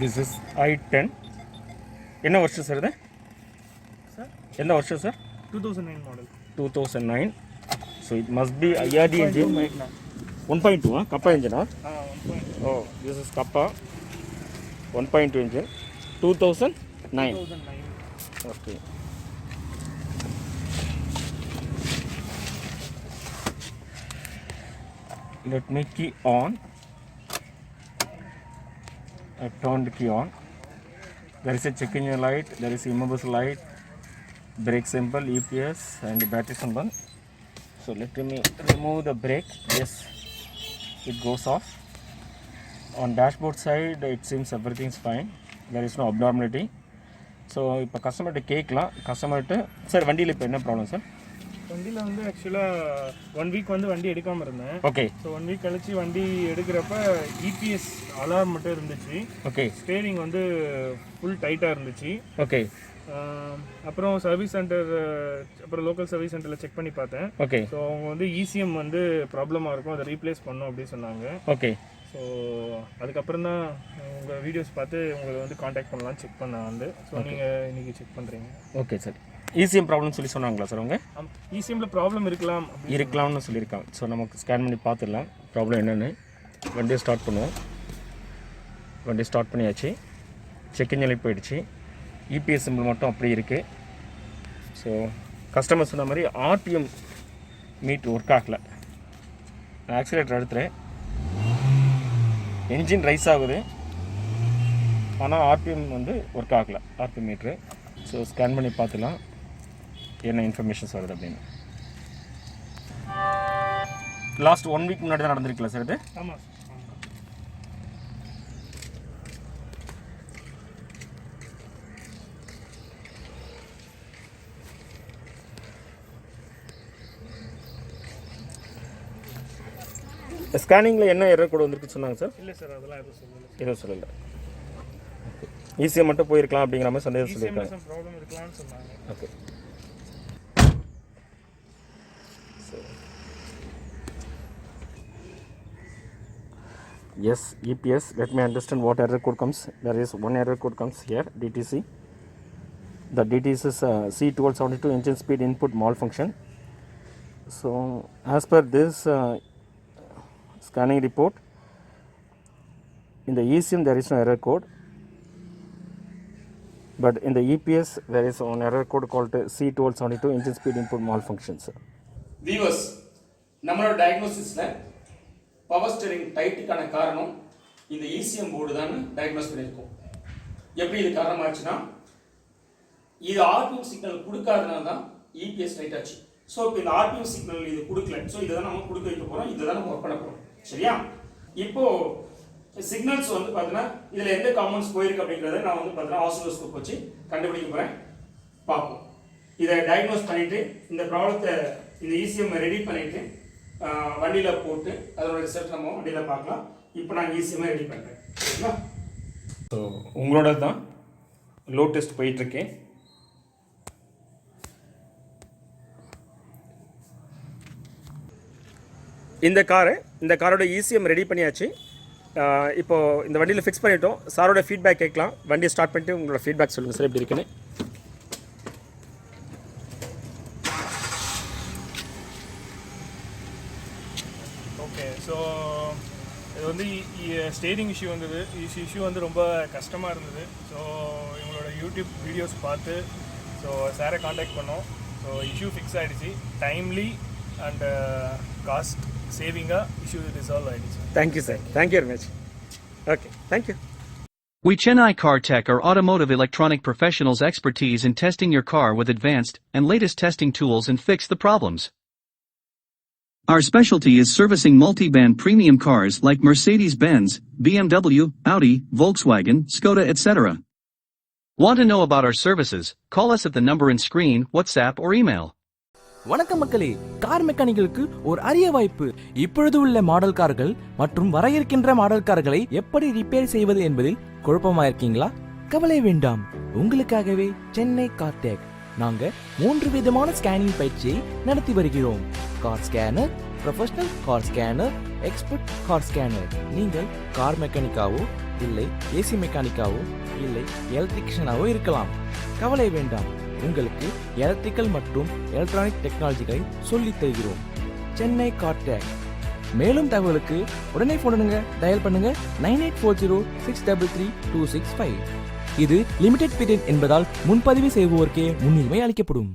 This is I10. என்ன வருஷம் sir இது? சார் என்ன வருஷம் sir? 2009 model. 2009. So it must be IRD engine. 1.2 kappa engine. 1.2. Oh, this is kappa 1.2 engine. 2009. Okay. Let me key on. I turned the key on. There is a check engine light, there is immobile light, brake symbol, EPS and the battery symbol. So let me remove the brake. Yes, it goes off. On dashboard side it seems everything is fine. There is no abnormality. So இப்போ கஸ்டமர்கிட்ட கேட்கலாம். கஸ்டமர்கிட்ட sir வண்டியில் இப்போ என்ன problem sir? வண்டியில் வந்து ஆக்சுவலாக 1 வீக் வந்து வண்டி எடுக்காமல் இருந்தேன். ஓகே. ஸோ 1 வீக் கழிச்சு வண்டி எடுக்கிறப்ப இபிஎஸ் அலாரம் மட்டும் இருந்துச்சு. ஓகே. ஸ்டேரிங் வந்து ஃபுல் டைட்டாக இருந்துச்சு. ஓகே. அப்புறம் சர்வீஸ் சென்டர் அப்புறம் லோக்கல் சர்வீஸ் சென்டரில் செக் பண்ணி பார்த்தேன். ஓகே. ஸோ அவங்க வந்து இசிஎம் வந்து ப்ராப்ளமாக இருக்கும், அதை ரீப்ளேஸ் பண்ணோம் அப்படின்னு சொன்னாங்க. ஓகே. ஸோ அதுக்கப்புறம் தான் உங்கள் வீடியோஸ் பார்த்து உங்களை வந்து காண்டாக்ட் பண்ணலாம் செக் பண்ண வந்து. ஸோ நீங்கள் இன்றைக்கி செக் பண்ணுறீங்க. Okay sir. இசிஎம் ப்ராப்ளம் சொல்லி சொன்னாங்களா சார் அவங்க? இசிஎம்மில் ப்ராப்ளம் இருக்கலாம்னு சொல்லியிருக்காங்க. ஸோ நமக்கு ஸ்கேன் பண்ணி பார்த்துடலாம் ப்ராப்ளம் என்னென்னு. வண்டியை ஸ்டார்ட் பண்ணுவோம். வண்டி ஸ்டார்ட் பண்ணியாச்சு. செக் இன்ஜின் லைட் போயிடுச்சு. இபிஎஸ் சிம்பிள் மட்டும் அப்படி இருக்குது. ஸோ கஸ்டமர் சொன்ன மாதிரி ஆர்பிஎம் மீட் ஒர்க் ஆகலை. நான் ஆக்சிலேட்டர் எடுத்துகிறேன். என்ஜின் ரைஸ் ஆகுது, ஆனால் ஆர்பிஎம் வந்து ஒர்க் ஆகலை, ஆர்பிஎம் மீட்ரு. ஸோ ஸ்கேன் பண்ணி பார்த்துலாம் என்ன இன்ஃபர்மேஷன்ஸ் வருது அப்படின்னு. லாஸ்ட் 1 வீக் முன்னாடி தான் நடந்திருக்கல சார் இது? ஆமாம். ஸ்கேனிங்கில் என்ன எரர் கோட் வந்துருக்கு சொன்னாங்க சார்? இல்லை சார், அதெல்லாம் எதுவும் சொல்லலை. ஈஸியாக மட்டும் போயிருக்கலாம் அப்படிங்கிற மாதிரி சந்தேகம் சொல்லியிருக்காங்க. ப்ராப்ளம் இருக்கலாம்னு சொன்னாங்க. Okay. Yes, EPS. Let me understand what error code comes. There is one error code comes here, DTC. The DTC is C1272 engine speed input malfunction. So as per this scanning report, in the ECM there is no error code, but in the EPS there is one error code called C1272 engine speed input malfunctions. Viewers, நம்மளோட டயக்னோசிஸில் power steering டைட்டுக்கான காரணம் இந்த ECM board தான் diagnose பண்ணியிருக்கோம். எப்படி இது காரணமாச்சுன்னா, இது RPM signal கொடுக்காதனால தான் EPS tight ஆச்சு. ஸோ இப்போ இந்த ஆர்பிஎம் சிக்னல் இது கொடுக்கல. ஸோ இதை தான் நம்ம கொடுக்க வைக்க போகிறோம், இதை தான் நம்ம ஒர்க் பண்ண போகிறோம். சரியா? இப்போது சிக்னல்ஸ் வந்து பார்த்தீங்கன்னா இதில் எந்த காம்பவுண்ட்ஸ் போயிருக்கு அப்படிங்கிறத நான் வந்து பார்த்தீங்கன்னா ஆசிலோஸ்கோப் வச்சு கண்டுபிடிக்க போகிறேன். பார்ப்போம். இதை டயக்னோஸ் பண்ணிவிட்டு இந்த ப்ராப்ளத்தை இந்த ECM ரெடி பண்ணிவிட்டு வண்டியில் போட்டு அதோட ரிசல்ட் நம்ம வண்டியில் பார்க்கலாம். இப்போ நான் ECM ரெடி பண்ணுறேன். சரிங்களா? ஸோ உங்களோட தான் லோட் டெஸ்ட் போயிட்டுருக்கேன். இந்த காரோட ECM ரெடி பண்ணியாச்சு. இப்போது இந்த வண்டியில் ஃபிக்ஸ் பண்ணிட்டோம். சாரோட ஃபீட்பேக் கேட்கலாம். வண்டியை ஸ்டார்ட் பண்ணிட்டு உங்களோட ஃபீட்பேக் சொல்லுங்கள் சார், எப்படி இருக்குன்னு. ஓகே. ஸோ இது வந்து ஸ்டேரிங் இஷ்யூ வந்தது. இஷ்யூ வந்து ரொம்ப கஷ்டமாக இருந்தது. ஸோ இவங்களோட யூடியூப் வீடியோஸ் பார்த்து ஸோ சாரை காண்டாக்ட் பண்ணோம். ஸோ இஷ்யூ ஃபிக்ஸ் ஆகிடுச்சு. டைம்லி அண்ட் காஸ்ட் சேவிங்காக இஷ்யூ ரிசால்வ் ஆகிடுச்சு. Thank you sir. Thank you very much. Okay, thank you. We CHENNAI CAR-TECH are automotive electronic professionals expertise in testing your car with advanced and latest testing tools and fix the problems. Our specialty is servicing multi-band premium cars like Mercedes-Benz, BMW, Audi, Volkswagen, Skoda, etc. Want to know about our services? Call us at the number in screen, WhatsApp or email. வணக்கம் மக்களே, car மெக்கானிக்களுக்கு ஒரு அரிய வாய்ப்பு. இப்பொழுது உள்ள model கார்கள் மற்றும் வர இருக்கின்ற மாடல் கார்களை எப்படி ரிப்பேர் செய்வது என்பதில் குழப்பமா இருக்கீங்களா? கவலை வேண்டாம், உங்களுக்காகவே சென்னை கார் டெக் நாங்க 3 விதமான ஸ்கேனிங் பயிற்சியை நடத்தி வருகிறோம். Car scanner, professional car scanner, expert car scanner. நீங்கள் கார் மெக்கானிக்காவோ இல்லை ஏசி மெக்கானிக்காவோ இல்லை எலக்ட்ரிஷியனாவோ இருக்கலாம். கவலை வேண்டாம், உங்களுக்கு எலக்ட்ரிக்கல் மற்றும் எலக்ட்ரானிக் டெக்னாலஜிகளை சொல்லித் தருகிறோம். சென்னை கார்டெக். மேலும் தகவலுக்கு உடனே ஃபோன் பண்ணுங்க, டயல் பண்ணுங்க 9840633265. இது லிமிடெட் பீரியட் என்பதால் முன்பதிவு செய்வோருக்கே முன்னுரிமை அளிக்கப்படும்.